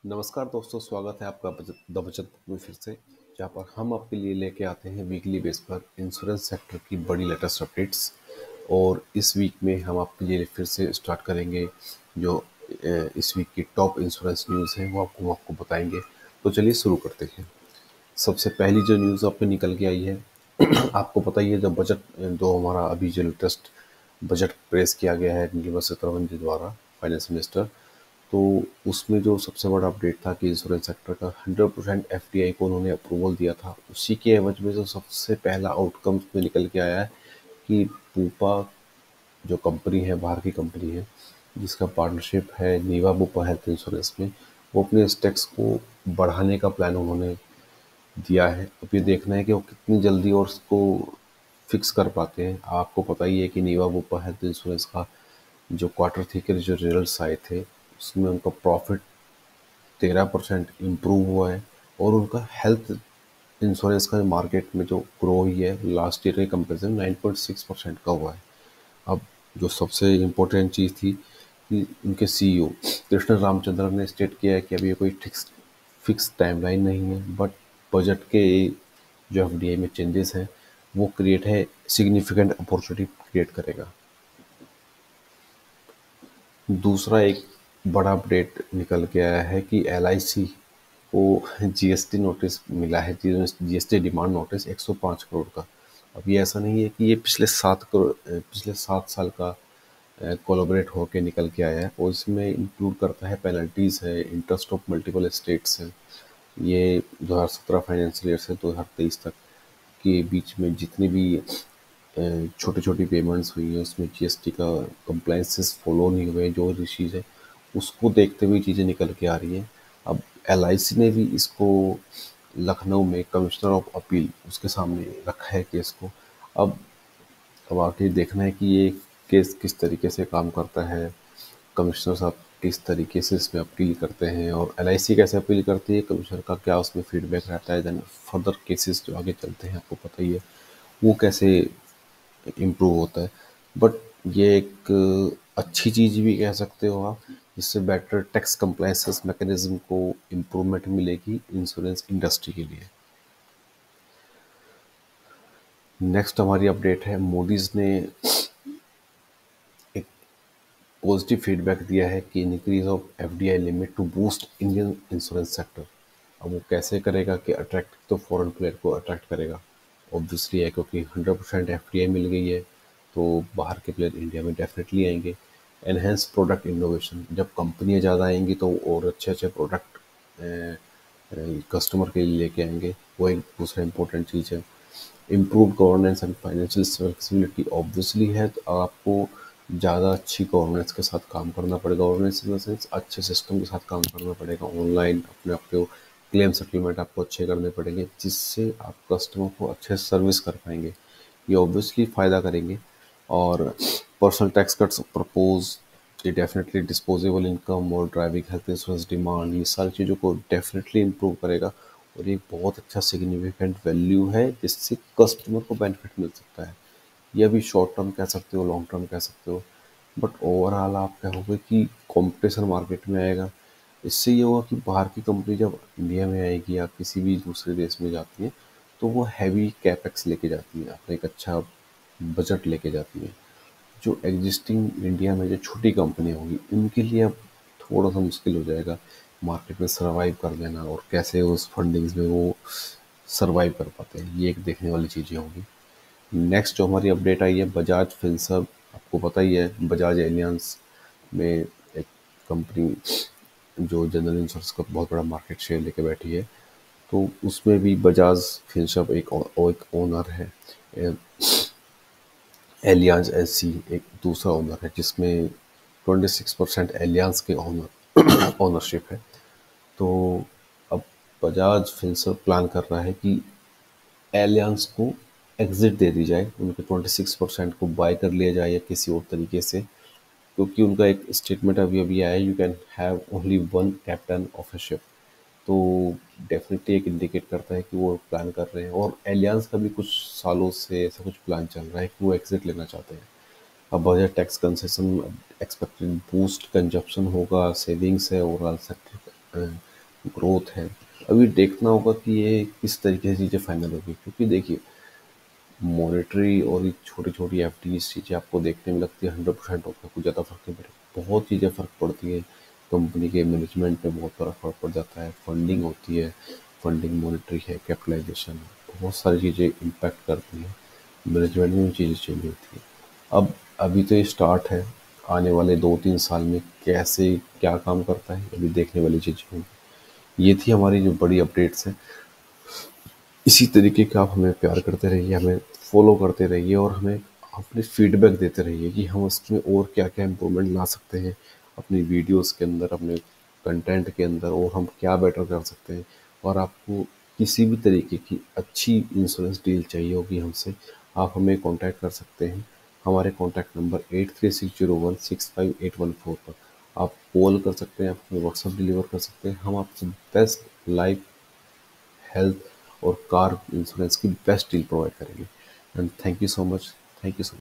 नमस्कार दोस्तों, स्वागत है आपका द बचत बुक में फिर से। जहाँ पर हम आपके लिए लेके आते हैं वीकली बेस पर इंश्योरेंस सेक्टर की बड़ी लेटेस्ट अपडेट्स। और इस वीक में हम आपके लिए फिर से स्टार्ट करेंगे जो इस वीक की टॉप इंश्योरेंस न्यूज़ है वो आपको बताएंगे। तो चलिए शुरू करते हैं। सबसे पहली जो न्यूज़ आप पे निकल के आई है आपको पता ही है, जब बजट जो हमारा अभी जो लेटेस्ट बजट प्रेस किया गया है निर्मला सीतारमण जी द्वारा, फाइनेंस मिनिस्टर, तो उसमें जो सबसे बड़ा अपडेट था कि इंश्योरेंस सेक्टर का 100% एफडीआई को उन्होंने अप्रूवल दिया था। उसी के एवज में जो सबसे पहला आउटकम में निकल के आया है कि बुपा जो कंपनी है, बाहर की कंपनी है, जिसका पार्टनरशिप है नीवा बुपा हेल्थ इंश्योरेंस में, वो अपने स्टेक्स को बढ़ाने का प्लान उन्होंने दिया है। अब ये देखना है कि वो कितनी जल्दी और उसको फिक्स कर पाते हैं। आपको पता ही है कि नीवा बुपा हेल्थ इंश्योरेंस का जो क्वार्टर थ्री के जो रिजल्ट्स आए थे, उसमें उनका प्रॉफिट 13% इम्प्रूव हुआ है। और उनका हेल्थ इंश्योरेंस का मार्केट में जो ग्रो हुई है लास्ट ईयर के कंपेरिजन 9.6% का हुआ है। अब जो सबसे इम्पोर्टेंट चीज़ थी कि उनके सीईओ कृष्ण रामचंद्रन ने स्टेट किया है कि अभी ये कोई फिक्स टाइमलाइन नहीं है, बट बजट के जो एफडीआई में चेंजेस हैं वो क्रिएट है सिग्निफिकेंट अपॉर्चुनिटी क्रिएट करेगा। दूसरा एक बड़ा अपडेट निकल के आया है कि एलआईसी को जीएसटी नोटिस मिला है, जीएसटी डिमांड नोटिस 105 करोड़ का। अब ये ऐसा नहीं है कि ये पिछले 7 साल का कोलैबोरेट होके निकल के आया है, और इसमें इंक्लूड करता है पेनल्टीज है, इंटरेस्ट ऑफ मल्टीपल स्टेट्स है। ये 2017 फाइनेंशियल ईयर से 2023 तक के बीच में जितनी भी छोटी छोटी पेमेंट्स हुई है उसमें जीएसटी का कंप्लायंसेस फॉलो नहीं हुए, जो चीज़ है उसको देखते हुए चीज़ें निकल के आ रही हैं। अब एलआईसी ने भी इसको लखनऊ में कमिश्नर ऑफ अपील उसके सामने रखा है केस को। अब अब आके देखना है कि ये केस किस तरीके से काम करता है, कमिश्नर साहब किस तरीके से इसमें अपील करते हैं, और एलआईसी कैसे अपील करती है, कमिश्नर का क्या उसमें फीडबैक रहता है, देन फर्दर केसेस जो आगे चलते हैं आपको पता ही है वो कैसे इम्प्रूव होता है। बट ये एक अच्छी चीज़ भी कह सकते हो आप, जिससे बेटर टैक्स कंप्लायंसेस मैकेनिज्म को इम्प्रूवमेंट मिलेगी इंश्योरेंस इंडस्ट्री के लिए। नेक्स्ट हमारी अपडेट है, मोदीज ने एक पॉजिटिव फीडबैक दिया है कि increase of FDI limit to boost Indian insurance sector. अब वो कैसे करेगा कि अट्रैक्ट तो फॉरेन प्लेयर को अट्रैक्ट करेगा, ऑब्वियसली है, क्योंकि 100% एफडीआई मिल गई है तो बाहर के प्लेयर इंडिया में डेफिनेटली आएंगे। एनहेंस प्रोडक्ट इनोवेशन, जब कंपनियां ज़्यादा आएंगी तो और अच्छे अच्छे प्रोडक्ट कस्टमर के लिए लेके आएंगे, वो एक दूसरा इंपॉर्टेंट चीज़ है। Improve governance and financial flexibility, obviously है, तो आपको ज़्यादा अच्छी गवर्नेंस के साथ काम करना पड़ेगा। गवर्नेंस इन द सेंस अच्छे सिस्टम के साथ काम करना पड़ेगा। ऑनलाइन अपने आप को क्लेम सेटलमेंट आपको अच्छे करने पड़ेंगे, जिससे आप कस्टमर को अच्छे सर्विस कर पाएंगे। ये ऑब्वियसली फ़ायदा करेंगे। और पर्सनल टैक्स कट्स प्रपोज, ये डेफिनेटली डिस्पोजेबल इनकम और ड्राइविंग हेल्थ इंश्योरेंस डिमांड, ये सारी चीज़ों को डेफिनेटली इम्प्रूव करेगा। और ये बहुत अच्छा सिग्निफिकेंट वैल्यू है जिससे कस्टमर को बेनिफिट मिल सकता है। ये अभी शॉर्ट टर्म कह सकते हो, लॉन्ग टर्म कह सकते हो, बट ओवरऑल आप कहोगे कि कंपटीशन मार्केट में आएगा। इससे ये होगा कि बाहर की कंपनी जब इंडिया में आएगी या किसी भी दूसरे देश में जाती है तो वो हैवी कैपेक्स लेके जाती है, अपना एक अच्छा बजट लेके जाती है। जो एग्जिस्टिंग इंडिया में जो छोटी कंपनी होगी उनके लिए अब थोड़ा सा मुश्किल हो जाएगा मार्केट में सरवाइव कर लेना, और कैसे उस फंडिंग्स में वो सरवाइव कर पाते हैं, ये एक देखने वाली चीज़ें होंगी। नेक्स्ट जो हमारी अपडेट आई है, बजाज फिनसर्व, आपको पता ही है बजाज एलियांस में एक कंपनी जो जनरल इंश्योरेंस का बहुत बड़ा मार्केट शेयर लेके बैठी है, तो उसमें भी बजाज फिनसर्व एक ओनर है। एलियांज एसी एक दूसरा ओनर है, जिसमें 26% एलियांज के ओनरशिप है। तो अब बजाज फिनसर्व प्लान कर रहा है कि एलियांज को एग्जिट दे दी जाए, उनके 26% को बाय कर लिया जाए या किसी और तरीके से, क्योंकि उनका एक स्टेटमेंट अभी अभी आया है, you can have only one captain of A ship. तो डेफिनेटली एक इंडिकेट करता है कि वो प्लान कर रहे हैं, और एलियांज का भी कुछ सालों से ऐसा कुछ प्लान चल रहा है कि वो एग्जिट लेना चाहते हैं। अब budget tax concession expected boost consumption होगा, सेविंग्स है ओवरऑल सेक्टर ग्रोथ है, अभी देखना होगा कि ये किस तरीके से चीज़ें फाइनल होगी, क्योंकि देखिए मॉनेटरी और ये छोटी-छोटी एफडीज़ चीज़ें आपको देखने में लगती है 100% होता है, कुछ ज़्यादा फ़र्क नहीं पड़ेगा। बहुत चीज़ें फ़र्क पड़ती है, कंपनी के मैनेजमेंट में बहुत बड़ा फ़र्क पड़ जाता है, फंडिंग होती है, फंडिंग मॉनेटरी है, कैपिटलाइज़ेशन है, बहुत सारी चीज़ें इम्पैक्ट करती हैं, मैनेजमेंट में भी चीज़ें चेंज होती हैं। अब अभी तो ये स्टार्ट है, आने वाले 2-3 साल में कैसे क्या काम करता है, अभी देखने वाली चीज़ें होंगी। ये थी हमारी जो बड़ी अपडेट्स हैं। इसी तरीके का आप हमें प्यार करते रहिए, हमें फॉलो करते रहिए और हमें अपने फीडबैक देते रहिए कि हम उसमें और क्या-क्या इम्प्रूवमेंट ला सकते हैं अपनी वीडियोज़ के अंदर, अपने कंटेंट के अंदर, और हम क्या बेटर कर सकते हैं। और आपको किसी भी तरीके की अच्छी इंश्योरेंस डील चाहिए होगी हमसे, आप हमें कॉन्टैक्ट कर सकते हैं। हमारे कॉन्टैक्ट नंबर 8360165814 पर आप कॉल कर सकते हैं, आप हमें व्हाट्सएप डिलीवर कर सकते हैं। हम आपको बेस्ट लाइफ, हेल्थ और कार इंश्योरेंस की बेस्ट डील प्रोवाइड करेंगे। And thank you so much. Thank you so